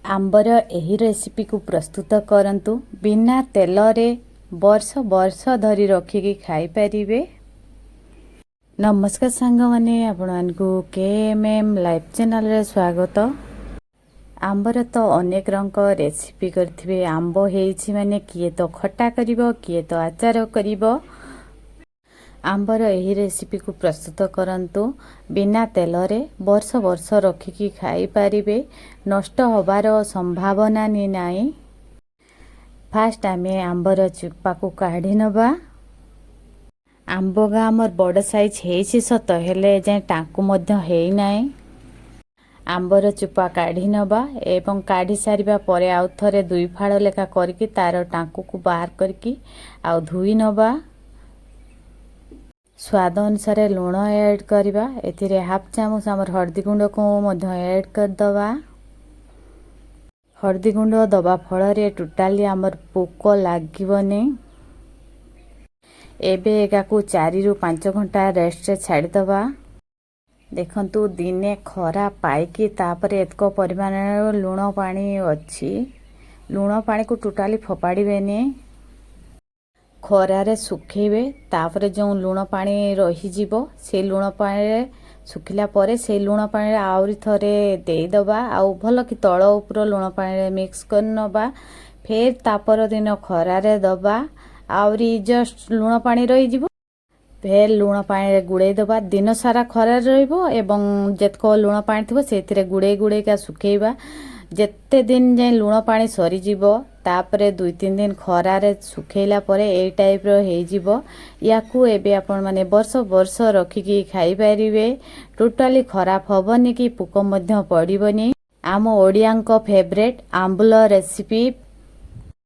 आंबर एही रेसिपी को प्रस्तुत करंतु बिना तेल रे वर्ष वर्ष धरी रखिकी खाई परिबे। नमस्कार सांग माने आपको केएमएम लाइव चैनल रे स्वागत। आंबर तो अनेक रंग रेसिपी करथिबे। आंब हेइछि माने किए तो खट्टा करिवो किए तो आचार करिवो। आंबर एही रेसिपी को प्रस्तुत करंतु बिना तेल रे वर्ष वर्ष रखिकी खाई परिबे। नष्ट होबार संभावना नि नाई। फास्ट आमे आंबर चुप्पा को काढ़ी नबा। आंब गा हमर बड़ साइज हेइछि सत हेले जे टाकू मध्य हेइ नाई। आंबर चुप्पा काढ़ी नबा एवं काढ़ी सारिबा परे आउ थरे दुई फाड़ लेखा करके तार टाकू को बाहर करके आउ धुई नबा। स्वाद अनुसार लुण ऐड करबा। एथिरे हाफ चामच हमर हळदी गुंड को मध्य ऐड कर दबा। हळदी गुंड दबा फल रे टोटाली हमर पोक लागिबने। एबे एका को 4 रु 5 घंटा रेस्ट रे छाडी दबा। देखंतु दिने खरा पाइकी तापरे एतको परिमाण लुण पानी अछि। लुण पानी को टोटाली फोपाड़ी बेने। खरारे सुखेबे तापरे जो लुण पानी रही जीवो से लुण पानी रे सुखिला परे से लुण पानी रे आउरी थरे देई दबा। आउ भल कि तळ उपर लुण पानी रे मिक्स कर नबा। फेर तापर दिन खरारे दबा। आउरी जस्ट लुण पानी रही जीवो। फेर लुण पानी रे गुड़े दबा। दिन सारा खरारे रहिबो एवं जेतको लुण पानी थिबो सेथिरे गुड़े गुड़े का सुखेइबा। जेते दिन जे लुण पानी सरी जीवो तापरे 2-3 दिन खरारे सुखेला परे ए टाइप रो हेइ जीवो। याकू एबे आपण माने वर्ष वर्ष रखिकी खाई परिबे। टोटाली खराब होबनी कि पोक मध्य पड़िबनी। आम ओडियांको फेवरेट आंबुल रेसिपी